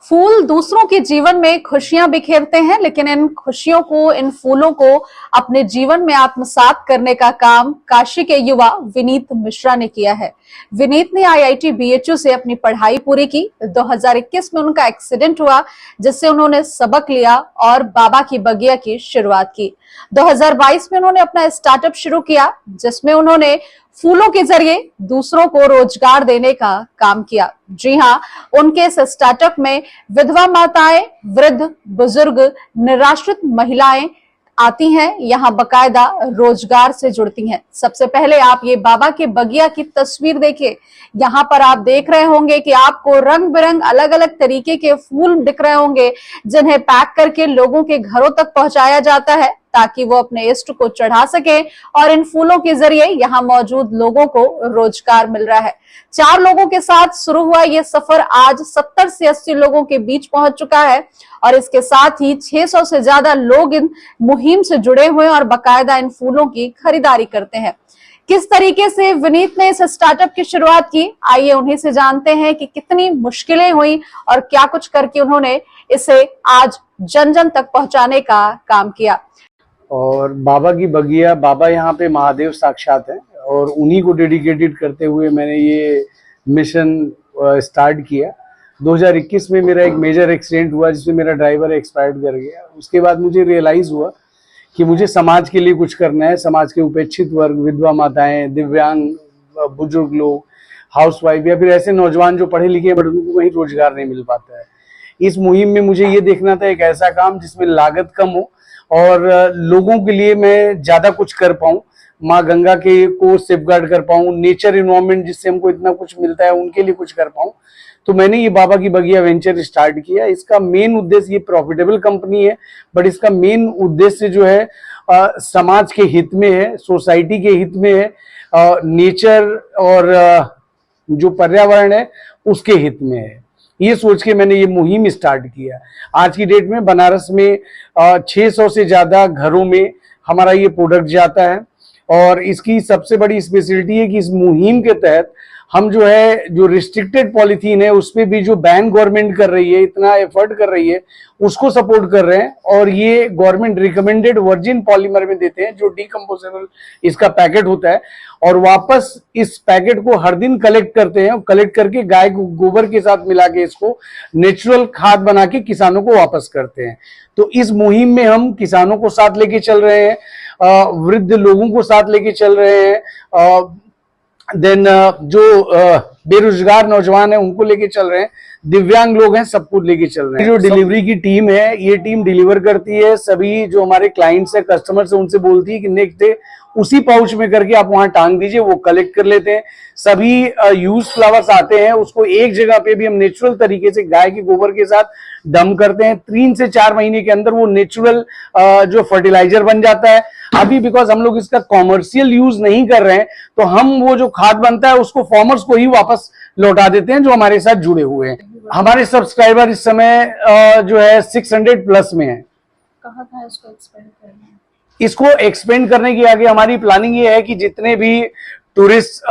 फूल दूसरों के जीवन में खुशियां बिखेरते हैं, लेकिन इन खुशियों को, इन फूलों को अपने जीवन में आत्मसात करने का काम काशी के युवा विनीत मिश्रा ने किया है। विनीत ने आईआईटी बीएचयू से अपनी पढ़ाई पूरी की। 2021 में उनका एक्सीडेंट हुआ, जिससे उन्होंने सबक लिया और बाबा की बगिया की शुरुआत की। 2022 में उन्होंने अपना स्टार्टअप शुरू किया, जिसमें उन्होंने फूलों के जरिए दूसरों को रोजगार देने का काम किया। जी हाँ, उनके इस स्टार्टअप में विधवा माताएं, वृद्ध, बुजुर्ग, निराश्रित महिलाएं आती हैं, यहाँ बकायदा रोजगार से जुड़ती हैं। सबसे पहले आप ये बाबा के बगिया की तस्वीर देखिए। यहाँ पर आप देख रहे होंगे कि आपको रंग बिरंग अलग अलग तरीके के फूल दिख रहे होंगे, जिन्हें पैक करके लोगों के घरों तक पहुंचाया जाता है ताकि वो अपने इष्ट को चढ़ा सके, और इन फूलों के जरिए यहाँ मौजूद लोगों को रोजगार मिल रहा है। 4 लोगों के साथ शुरू हुआ ये सफर आज 70 से 80 लोगों के बीच पहुंच चुका है, और इसके साथ ही 600 से ज्यादा लोग इन मुहिम से जुड़े हुए हैं और बकायदा इन फूलों की खरीदारी करते हैं। किस तरीके से विनीत ने इस स्टार्टअप की शुरुआत की, आइए उन्हीं से जानते हैं कि कितनी मुश्किलें हुई और क्या कुछ करके उन्होंने इसे आज जन जन तक पहुंचाने का काम किया। और बाबा की बगिया, बाबा यहाँ पे महादेव साक्षात है और उन्हीं को डेडिकेटेड करते हुए मैंने ये मिशन स्टार्ट किया। 2021 में मेरा एक मेजर एक्सीडेंट हुआ, जिसमें मेरा ड्राइवर एक्सपायर्ड कर गया। उसके बाद मुझे रियलाइज हुआ कि मुझे समाज के लिए कुछ करना है। समाज के उपेक्षित वर्ग, विधवा माताएं, दिव्यांग, बुजुर्ग लोग, हाउसवाइफ या फिर ऐसे नौजवान जो पढ़े लिखे हैं बट उनको कहीं रोजगार नहीं मिल पाता है। इस मुहिम में मुझे ये देखना था एक ऐसा काम जिसमें लागत कम हो और लोगों के लिए मैं ज्यादा कुछ कर पाऊं, माँ गंगा के को सेफगार्ड कर पाऊं, नेचर इन्वायरमेंट जिससे हमको इतना कुछ मिलता है उनके लिए कुछ कर पाऊं। तो मैंने ये बाबा की बगिया वेंचर स्टार्ट किया। इसका मेन उद्देश्य, ये प्रॉफिटेबल कंपनी है बट इसका मेन उद्देश्य जो है समाज के हित में है, सोसाइटी के हित में है, नेचर और जो पर्यावरण है उसके हित में है। ये सोच के मैंने ये मुहिम स्टार्ट किया। आज की डेट में बनारस में 600 से ज्यादा घरों में हमारा ये प्रोडक्ट जाता है, और इसकी सबसे बड़ी स्पेशलिटी है कि इस मुहिम के तहत हम जो है, जो रिस्ट्रिक्टेड पॉलीथीन है उस पर भी जो बैन गवर्नमेंट कर रही है, इतना एफर्ट कर रही है, उसको सपोर्ट कर रहे हैं। और ये गवर्नमेंट रिकमेंडेड वर्जिन पॉलीमर में देते हैं, जो डीकम्पोजेबल इसका पैकेट होता है, और वापस इस पैकेट को हर दिन कलेक्ट करते हैं। कलेक्ट करके गाय गोबर के साथ मिला के इसको नेचुरल खाद बना के किसानों को वापस करते हैं। तो इस मुहिम में हम किसानों को साथ लेके चल रहे हैं, वृद्ध लोगों को साथ लेके चल रहे हैं, देन जो बेरोजगार नौजवान है उनको लेके चल रहे हैं, दिव्यांग लोग हैं सबको लेके चल रहे हैं। जो डिलीवरी की टीम है, ये टीम डिलीवर करती है। सभी जो हमारे क्लाइंट्स है, कस्टमर्स है, उनसे बोलती है कि नेक्स्ट डे उसी पाउच में करके आप वहां टांग दीजिए, वो कलेक्ट कर लेते हैं। सभी यूज फ्लावर्स आते हैं, उसको एक जगह पे भी हम नेचुरल तरीके से गाय के गोबर के साथ डम करते हैं। 3 से 4 महीने के अंदर वो नेचुरल जो फर्टिलाइजर बन जाता है। अभी बिकॉज हम लोग इसका कॉमर्शियल यूज नहीं कर रहे हैं, तो हम वो जो खाद बनता है उसको फार्मर्स को ही वापस लौटा देते हैं जो हमारे साथ जुड़े हुए हैं। हमारे सब्सक्राइबर इस समय जो है 600 प्लस में है। कहाँ था इसको एक्सपेंड करना है? इसको एक्सपेंड करने की आगे हमारी प्लानिंग ये है कि जितने भी टूरिस्ट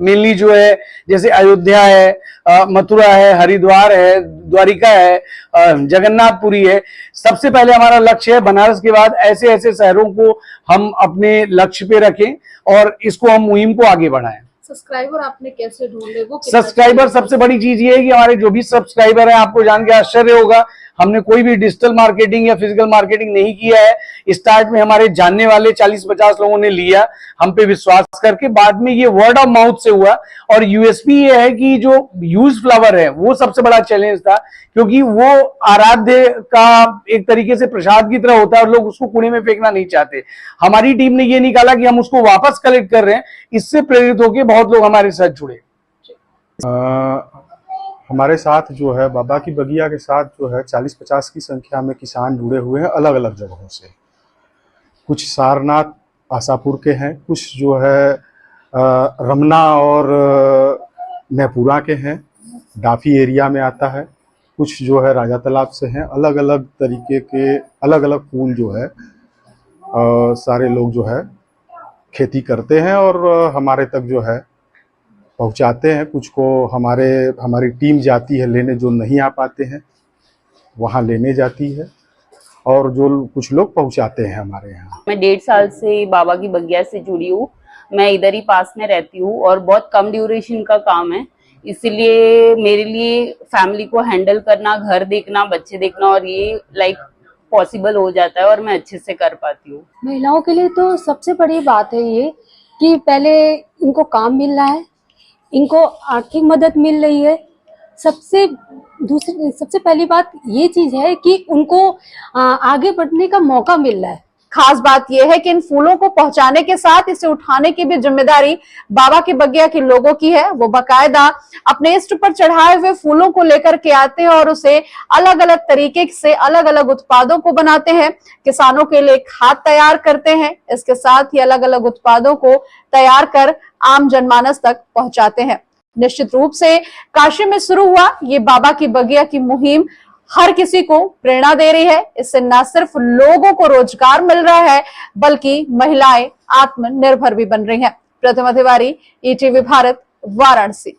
मेनली जो है, जैसे अयोध्या है, मथुरा है, हरिद्वार है, द्वारिका है, जगन्नाथपुरी है, सबसे पहले हमारा लक्ष्य है बनारस के बाद ऐसे ऐसे शहरों को हम अपने लक्ष्य पे रखें और इसको हम मुहिम को आगे बढ़ाएं। सब्सक्राइबर आपने कैसे ढूंढे? वो सब्सक्राइबर, सबसे बड़ी चीज ये है कि हमारे जो भी सब्सक्राइबर हैं, आपको जान के आश्चर्य होगा, हमने कोई भी डिजिटल मार्केटिंग या फिजिकल मार्केटिंग नहीं किया है। स्टार्ट में हमारे जानने वाले 40-50 लोगों ने लिया हम पे विश्वास करके, बाद में ये वर्ड ऑफ माउथ से हुआ। और यूएसपी ये है कि जो यूज फ्लावर है वो सबसे बड़ा चैलेंज था, क्योंकि वो आराध्य का एक तरीके से प्रसाद की तरह होता है और लोग उसको कूड़े में फेंकना नहीं चाहते। हमारी टीम ने ये निकाला कि हम उसको वापस कलेक्ट कर रहे हैं। इससे प्रेरित होकर बहुत लोग हमारे साथ जुड़े। हमारे साथ जो है बाबा की बगिया के साथ जो है 40-50 की संख्या में किसान जुड़े हुए हैं अलग अलग जगहों से। कुछ सारनाथ आशापुर के हैं, कुछ जो है रमना और मैपुरा के हैं, डाफी एरिया में आता है, कुछ जो है राजा तालाब से हैं। अलग अलग तरीके के अलग अलग फूल जो है सारे लोग जो है खेती करते हैं और हमारे तक जो है पहुंचाते हैं, कुछ को हमारी टीम जाती है लेने, जो नहीं आ पाते हैं वहाँ लेने जाती है, और जो कुछ लोग पहुंचाते हैं हमारे यहाँ। मैं 1.5 साल से बाबा की बगिया से जुड़ी हूँ। मैं इधर ही पास में रहती हूँ और बहुत कम ड्यूरेशन का काम है, इसलिए मेरे लिए फैमिली को हैंडल करना, घर देखना, बच्चे देखना और ये पॉसिबल हो जाता है और मैं अच्छे से कर पाती हूँ। महिलाओं के लिए तो सबसे बड़ी बात है ये कि पहले इनको काम मिल रहा है, इनको आर्थिक मदद मिल रही है। सबसे पहली बात ये चीज है कि उनको आगे बढ़ने का मौका मिल रहा है। खास बात यह है कि इन फूलों को पहुंचाने के साथ इसे उठाने की भी जिम्मेदारी बाबा की बगिया के लोगों की है। वो बाकायदा अपने इष्ट पर चढ़ाए हुए फूलों को लेकर के आते हैं और उसे अलग अलग तरीके से अलग अलग उत्पादों को बनाते हैं, किसानों के लिए खाद तैयार करते हैं, इसके साथ ही अलग अलग उत्पादों को तैयार कर आम जनमानस तक पहुंचाते हैं। निश्चित रूप से काशी में शुरू हुआ ये बाबा की बगिया की मुहिम हर किसी को प्रेरणा दे रही है। इससे न सिर्फ लोगों को रोजगार मिल रहा है बल्कि महिलाएं आत्मनिर्भर भी बन रही हैं। प्रतिमा तिवारी, ईटीवी भारत, वाराणसी।